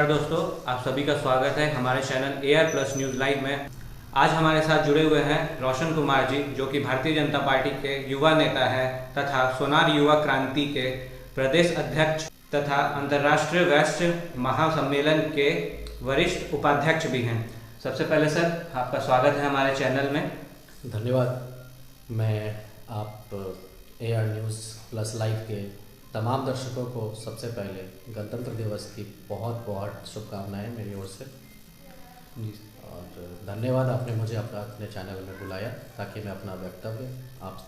नमस्कार दोस्तों, आप सभी का स्वागत है हमारे channel AR plus news live में। आज हमारे साथ जुड़े हुए हैं रोशन कुमार जी, जो कि भारतीय जनता पार्टी के युवा नेता हैं तथा सोनार युवा क्रांति के प्रदेश अध्यक्ष तथा अंतर्राष्ट्रीय वैश्य महासम्मेलन के वरिष्ठ उपाध्यक्ष भी हैं। सबसे पहले सर, आपका स्वागत है हमारे चैनल में। धन्यवाद। मैं आप AR न्यूज़ प्लस लाइव के तमाम दर्शकों को सबसे पहले गणतंत्र दिवस की बहुत बहुत शुभकामनाएं मेरी ओर से जी। और धन्यवाद, आपने मुझे अपने चैनल में बुलाया ताकि मैं अपना वक्तव्य आप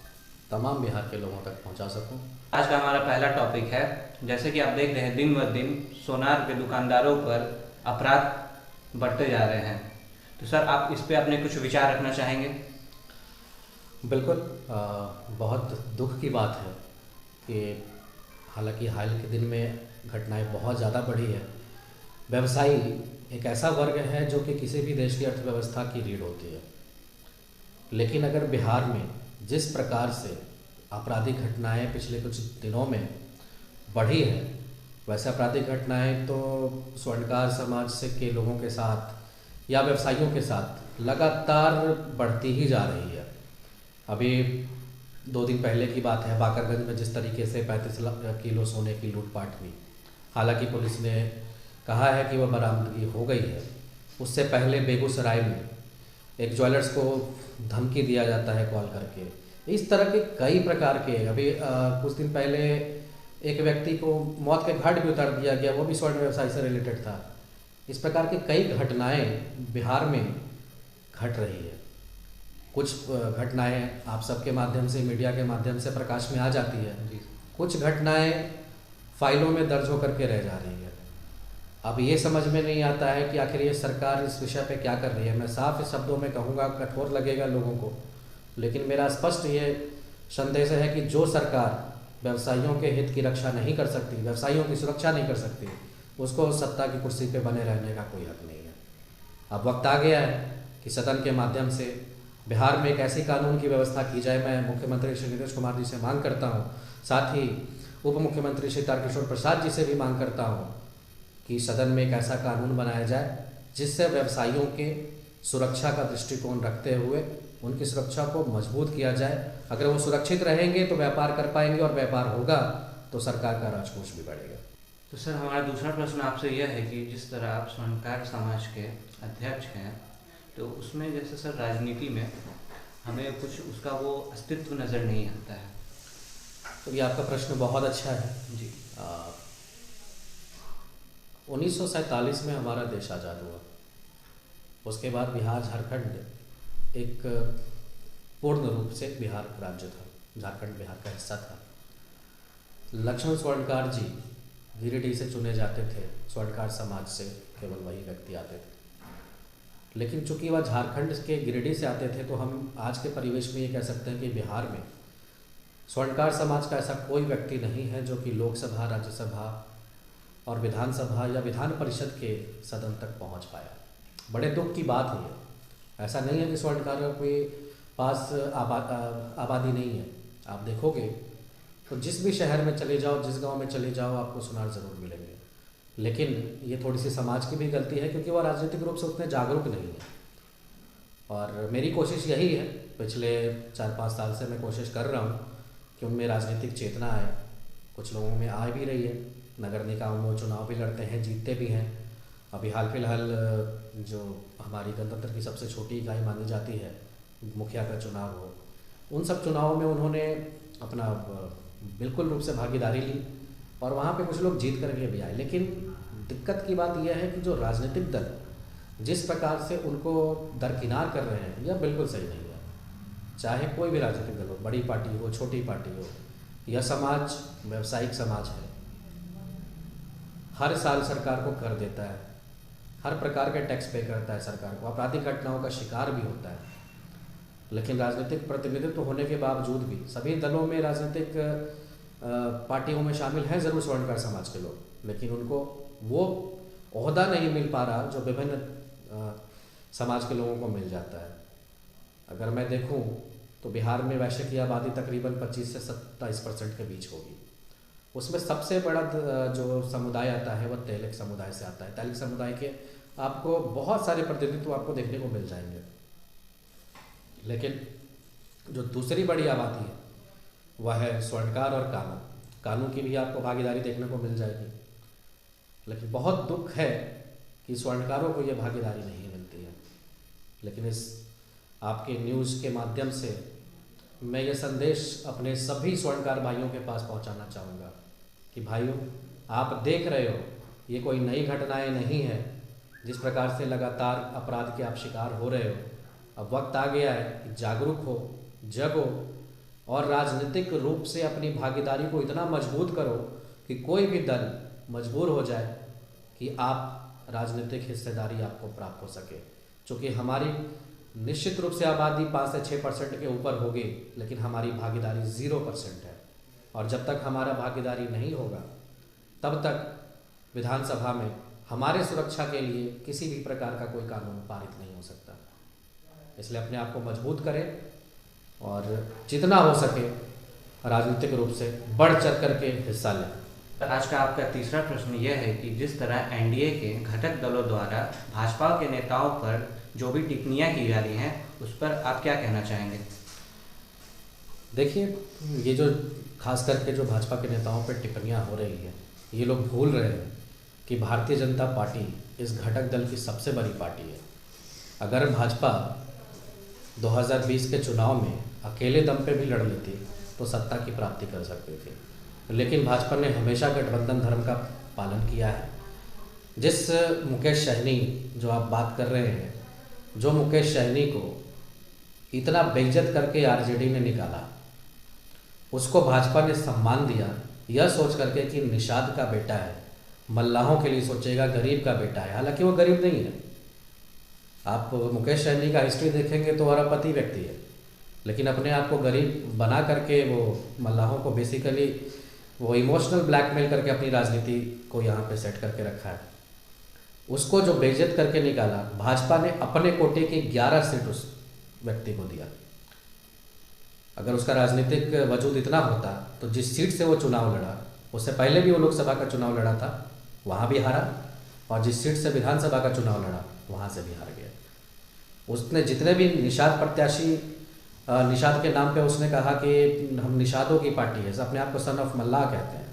तमाम बिहार के लोगों तक पहुंचा सकूं। आज का हमारा पहला टॉपिक है, जैसे कि आप देख रहे हैं दिन ब दिन सोनार के दुकानदारों पर अपराध बढ़ते जा रहे हैं, तो सर आप इस पे अपने कुछ विचार रखना चाहेंगे? बिल्कुल, बहुत दुख की बात है कि हालांकि हाल के दिन में घटनाएं बहुत ज़्यादा बढ़ी है। व्यवसायी एक ऐसा वर्ग है जो कि किसी भी देश की अर्थव्यवस्था की रीढ़ होती है, लेकिन अगर बिहार में जिस प्रकार से आपराधिक घटनाएं पिछले कुछ दिनों में बढ़ी है, वैसे आपराधिक घटनाएं तो स्वर्णकार समाज से के लोगों के साथ या व्यवसायियों के साथ लगातार बढ़ती ही जा रही है। अभी 2 दिन पहले की बात है, बाकरगंज में जिस तरीके से 35 किलो सोने की लूटपाट हुई, हालांकि पुलिस ने कहा है कि वह बरामदगी हो गई है। उससे पहले बेगूसराय में एक ज्वेलर्स को धमकी दिया जाता है कॉल करके। इस तरह के कई प्रकार के, अभी कुछ दिन पहले एक व्यक्ति को मौत के घाट भी उतार दिया गया, वो भी स्वर्ण व्यवसाय से रिलेटेड था। इस प्रकार की कई घटनाएं बिहार में घट रही है। कुछ घटनाएं आप सबके माध्यम से, मीडिया के माध्यम से प्रकाश में आ जाती है, कुछ घटनाएं फाइलों में दर्ज होकर के रह जा रही है। अब ये समझ में नहीं आता है कि आखिर ये सरकार इस विषय पे क्या कर रही है। मैं साफ शब्दों में कहूँगा, कठोर लगेगा लोगों को, लेकिन मेरा स्पष्ट ये संदेश है कि जो सरकार व्यवसायियों के हित की रक्षा नहीं कर सकती, व्यवसायियों की सुरक्षा नहीं कर सकती, उसको सत्ता की कुर्सी पे बने रहने का कोई हक नहीं है। अब वक्त आ गया है कि सदन के माध्यम से बिहार में एक ऐसी कानून की व्यवस्था की जाए। मैं मुख्यमंत्री श्री नीतीश कुमार जी से मांग करता हूँ, साथ ही उप मुख्यमंत्री श्री तारकिशोर प्रसाद जी से भी मांग करता हूँ कि सदन में एक ऐसा कानून बनाया जाए जिससे व्यवसायियों के सुरक्षा का दृष्टिकोण रखते हुए उनकी सुरक्षा को मजबूत किया जाए। अगर वो सुरक्षित रहेंगे तो व्यापार कर पाएंगे, और व्यापार होगा तो सरकार का राजकोष भी बढ़ेगा। तो सर हमारा दूसरा प्रश्न आपसे यह है कि जिस तरह आप स्वर्णकार समाज के अध्यक्ष हैं, तो उसमें जैसे सर राजनीति में हमें कुछ उसका वो अस्तित्व नज़र नहीं आता है। तो ये आपका प्रश्न बहुत अच्छा है जी। 1947 में हमारा देश आज़ाद हुआ। उसके बाद बिहार झारखंड एक पूर्ण रूप से बिहार राज्य था, झारखंड बिहार का हिस्सा था। लक्ष्मण स्वर्णकार जी गिरिडीह से चुने जाते थे, स्वर्णकार समाज से केवल वही व्यक्ति आते थे। लेकिन चूंकि वह झारखंड के गिरिडीह से आते थे, तो हम आज के परिवेश में ये कह सकते हैं कि बिहार में स्वर्णकार समाज का ऐसा कोई व्यक्ति नहीं है जो कि लोकसभा, राज्यसभा और विधानसभा या विधान परिषद के सदन तक पहुंच पाया। बड़े दुख की बात है ये। ऐसा नहीं है कि स्वर्णकारों के पास आबादी नहीं है। आप देखोगे तो जिस भी शहर में चले जाओ, जिस गांव में चले जाओ, आपको सोनार ज़रूर मिलेंगे। लेकिन ये थोड़ी सी समाज की भी गलती है, क्योंकि वह राजनीतिक रूप से उतने जागरूक नहीं है। और मेरी कोशिश यही है, पिछले 4-5 साल से मैं कोशिश कर रहा हूँ कि उनमें राजनीतिक चेतना आए। कुछ लोगों में आ भी रही है। नगर निकायों में चुनाव भी लड़ते हैं, जीतते भी हैं। अभी हाल फिलहाल जो हमारी गणतंत्र की सबसे छोटी इकाई मानी जाती है, मुखिया का चुनाव हो, उन सब चुनावों में उन्होंने अपना बिल्कुल रूप से भागीदारी ली, और वहाँ पे कुछ लोग जीत करके भी आए। लेकिन दिक्कत की बात यह है कि जो राजनीतिक दल जिस प्रकार से उनको दरकिनार कर रहे हैं, यह बिल्कुल सही नहीं है। चाहे कोई भी राजनीतिक दल हो, बड़ी पार्टी हो, छोटी पार्टी हो, यह समाज व्यावसायिक समाज है। हर साल सरकार को कर देता है, हर प्रकार के टैक्स पे करता है सरकार को, आपराधिक घटनाओं का शिकार भी होता है। लेकिन राजनीतिक प्रतिनिधित्व होने के बावजूद भी सभी दलों में, राजनीतिक पार्टियों में शामिल हैं ज़रूर स्वर्णकार समाज के लोग, लेकिन उनको वो ओहदा नहीं मिल पा रहा जो विभिन्न समाज के लोगों को मिल जाता है। अगर मैं देखूं तो बिहार में वैश्य की आबादी तकरीबन 25 से 27% के बीच होगी, उसमें सबसे बड़ा जो समुदाय आता है वह तेलुगु समुदाय से आता है। तेलुगु समुदाय के आपको बहुत सारे प्रतिनिधित्व आपको देखने को मिल जाएंगे। लेकिन जो दूसरी बड़ी आबादी है वह है स्वर्णकार और कानू। कानू की भी आपको भागीदारी देखने को मिल जाएगी। लेकिन बहुत दुख है कि स्वर्णकारों को ये भागीदारी नहीं मिलती है। लेकिन इस आपके न्यूज़ के माध्यम से मैं ये संदेश अपने सभी स्वर्णकार भाइयों के पास पहुंचाना चाहूँगा कि भाइयों, आप देख रहे हो ये कोई नई घटनाएं नहीं है। जिस प्रकार से लगातार अपराध के आप शिकार हो रहे हो, अब वक्त आ गया है कि जागरूक हो, जगो और राजनीतिक रूप से अपनी भागीदारी को इतना मजबूत करो कि कोई भी दल मजबूर हो जाए कि आप राजनीतिक हिस्सेदारी आपको प्राप्त हो सके। चूँकि हमारी निश्चित रूप से आबादी 5 से 6% के ऊपर होगी, लेकिन हमारी भागीदारी 0% है। और जब तक हमारा भागीदारी नहीं होगा तब तक विधानसभा में हमारे सुरक्षा के लिए किसी भी प्रकार का कोई कानून पारित नहीं हो सकता। इसलिए अपने आप को मजबूत करें और जितना हो सके राजनीतिक रूप से बढ़ चढ़ करके हिस्सा लें। आज का आपका तीसरा प्रश्न यह है कि जिस तरह एनडीए के घटक दलों द्वारा भाजपा के नेताओं पर जो भी टिप्पणियां की जा रही हैं उस पर आप क्या कहना चाहेंगे? देखिए, ये जो खास करके जो भाजपा के नेताओं पर टिप्पणियां हो रही है, ये लोग भूल रहे हैं कि भारतीय जनता पार्टी इस घटक दल की सबसे बड़ी पार्टी है। अगर भाजपा 2020 के चुनाव में अकेले दम पे भी लड़ लेती तो सत्ता की प्राप्ति कर सकती थी। लेकिन भाजपा ने हमेशा गठबंधन धर्म का पालन किया है। जिस मुकेश सहनी जो आप बात कर रहे हैं, जो मुकेश सहनी को इतना बेइज्जत करके आरजेडी ने निकाला, उसको भाजपा ने सम्मान दिया यह सोच करके कि निषाद का बेटा है, मल्लाहों के लिए सोचेगा, गरीब का बेटा है। हालांकि वो गरीब नहीं है। आप मुकेश सहनी का हिस्ट्री देखेंगे तो अरबपति व्यक्ति है, लेकिन अपने आप को गरीब बना करके वो मल्लाहों को बेसिकली वो इमोशनल ब्लैकमेल करके अपनी राजनीति को यहाँ पे सेट करके रखा है। उसको जो बेइज्जत करके निकाला, भाजपा ने अपने कोटे की 11 सीट उस व्यक्ति को दिया। अगर उसका राजनीतिक वजूद इतना होता तो जिस सीट से वो चुनाव लड़ा, उससे पहले भी वो लोकसभा का चुनाव लड़ा था, वहाँ भी हारा, और जिस सीट से विधानसभा का चुनाव लड़ा वहाँ से भी हार गया। उसने जितने भी निषाद प्रत्याशी, निषाद के नाम पे उसने कहा कि हम निषादों की पार्टी है, अपने आप को सन ऑफ मल्लाह कहते हैं,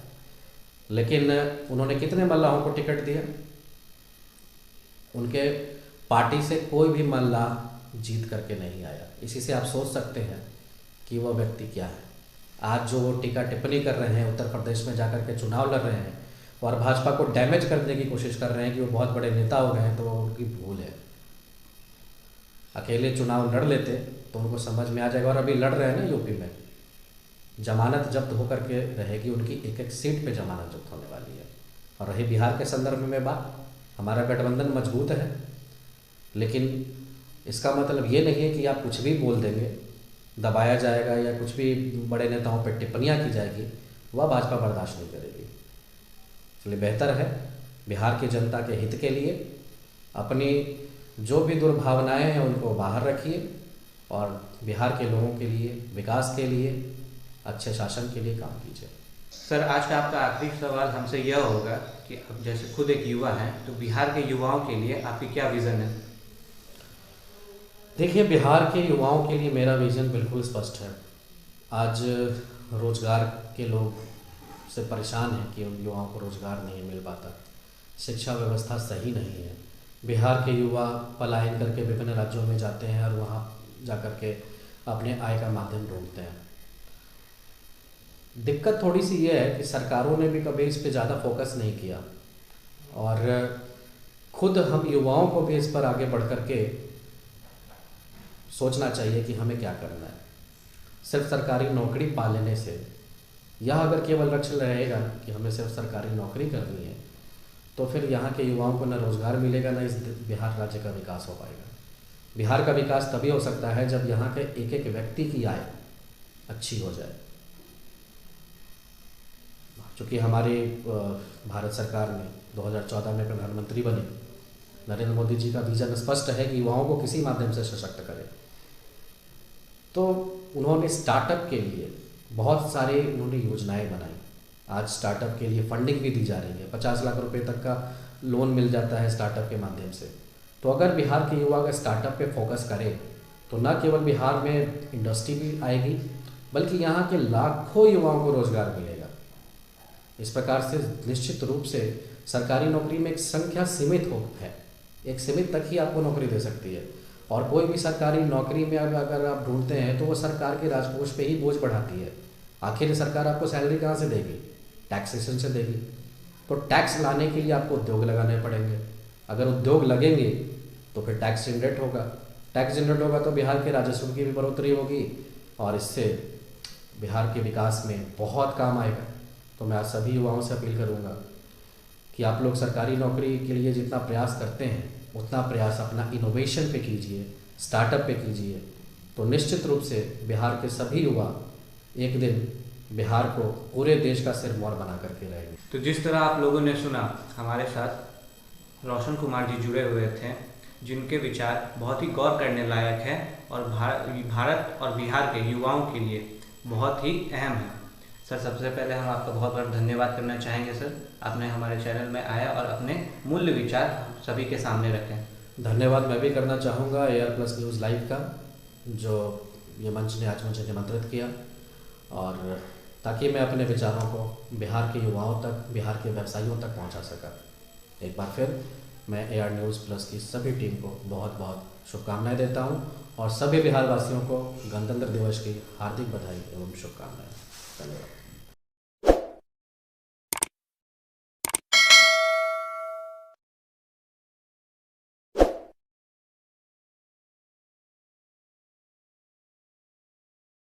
लेकिन उन्होंने कितने मल्लाहों को टिकट दिया? उनके पार्टी से कोई भी मल्लाह जीत करके नहीं आया। इसी से आप सोच सकते हैं कि वह व्यक्ति क्या है। आज जो वो टीका टिप्पणी कर रहे हैं, उत्तर प्रदेश में जाकर के चुनाव लड़ रहे हैं और भाजपा को डैमेज करने की कोशिश कर रहे हैं कि वो बहुत बड़े नेता हो गए हैं, तो वो उनकी भूल है। अकेले चुनाव लड़ लेते तो उनको समझ में आ जाएगा। और अभी लड़ रहे हैं ना यूपी में, जमानत जब्त होकर के रहेगी, उनकी एक एक सीट पे जमानत जब्त होने वाली है। और रही बिहार के संदर्भ में बात, हमारा गठबंधन मजबूत है, लेकिन इसका मतलब ये नहीं है कि आप कुछ भी बोल देंगे, दबाया जाएगा या कुछ भी बड़े नेताओं पर टिप्पणियाँ की जाएगी, वह भाजपा बर्दाश्त नहीं करेगी। इसलिए बेहतर है बिहार की जनता के हित के लिए अपनी जो भी दुर्भावनाएं हैं उनको बाहर रखिए और बिहार के लोगों के लिए, विकास के लिए, अच्छे शासन के लिए काम कीजिए। सर, आज का आपका आखिरी सवाल हमसे यह होगा कि अब जैसे खुद एक युवा हैं, तो बिहार के युवाओं के लिए आपकी क्या विज़न है? देखिए, बिहार के युवाओं के लिए मेरा विज़न बिल्कुल स्पष्ट है। आज रोज़गार के लोग से परेशान हैं कि उन युवाओं को रोज़गार नहीं मिल पाता, शिक्षा व्यवस्था सही नहीं है। बिहार के युवा पलायन करके विभिन्न राज्यों में जाते हैं और वहाँ जाकर के अपने आय का माध्यम ढूंढते हैं। दिक्कत थोड़ी सी ये है कि सरकारों ने भी कभी इस पे ज़्यादा फोकस नहीं किया और खुद हम युवाओं को भी इस पर आगे बढ़ कर के सोचना चाहिए कि हमें क्या करना है। सिर्फ सरकारी नौकरी पा लेने से, यह अगर केवल लक्ष्य रहेगा कि हमें सिर्फ सरकारी नौकरी करनी है, तो फिर यहाँ के युवाओं को न रोज़गार मिलेगा, न इस बिहार राज्य का विकास हो पाएगा। बिहार का विकास तभी हो सकता है जब यहाँ के एक एक व्यक्ति की आय अच्छी हो जाए। चूँकि हमारी भारत सरकार ने 2014 में प्रधानमंत्री बने, नरेंद्र मोदी जी का विजन स्पष्ट है कि युवाओं को किसी माध्यम से सशक्त करें। तो उन्होंने स्टार्टअप के लिए बहुत सारे उन्होंने योजनाएं बनाई। आज स्टार्टअप के लिए फंडिंग भी दी जा रही है, 50 लाख रुपए तक का लोन मिल जाता है स्टार्टअप के माध्यम से। तो अगर बिहार के युवा अगर स्टार्टअप पे फोकस करें तो न केवल बिहार में इंडस्ट्री भी आएगी बल्कि यहाँ के लाखों युवाओं को रोजगार मिलेगा। इस प्रकार से निश्चित रूप से सरकारी नौकरी में एक संख्या सीमित है, एक सीमित तक ही आपको नौकरी दे सकती है। और कोई भी सरकारी नौकरी में अगर आप ढूंढते हैं तो वो सरकार के राजकोष पे ही बोझ बढ़ाती है। आखिर सरकार आपको सैलरी कहाँ से देगी? टैक्सेशन से देगी। तो टैक्स लाने के लिए आपको उद्योग लगाने पड़ेंगे। अगर उद्योग लगेंगे तो फिर टैक्स जनरेट होगा, टैक्स जनरेट होगा तो बिहार के राजस्व की भी बढ़ोतरी होगी और इससे बिहार के विकास में बहुत काम आएगा। तो मैं आज सभी युवाओं से अपील करूँगा कि आप लोग सरकारी नौकरी के लिए जितना प्रयास करते हैं उतना प्रयास अपना इनोवेशन पे कीजिए, स्टार्टअप पे कीजिए। तो निश्चित रूप से बिहार के सभी युवा एक दिन बिहार को पूरे देश का सिरमौर बना करके रहेंगे। तो जिस तरह आप लोगों ने सुना, हमारे साथ रोशन कुमार जी जुड़े हुए थे जिनके विचार बहुत ही गौर करने लायक हैं और भारत और बिहार के युवाओं के लिए बहुत ही अहम है। सर, सबसे पहले हम आपका बहुत बहुत धन्यवाद करना चाहेंगे सर, आपने हमारे चैनल में आया और अपने मूल्य विचार सभी के सामने रखें। धन्यवाद मैं भी करना चाहूँगा AR+ न्यूज़ लाइव का, जो ये मंच ने आज मुझे निमंत्रित किया और ताकि मैं अपने विचारों को बिहार के युवाओं तक, बिहार के व्यवसायियों तक पहुंचा सका। एक बार फिर मैं AR+ की सभी टीम को बहुत बहुत शुभकामनाएं देता हूं और सभी बिहार वासियों को गणतंत्र दिवस की हार्दिक बधाई एवं शुभकामनाएं। धन्यवाद।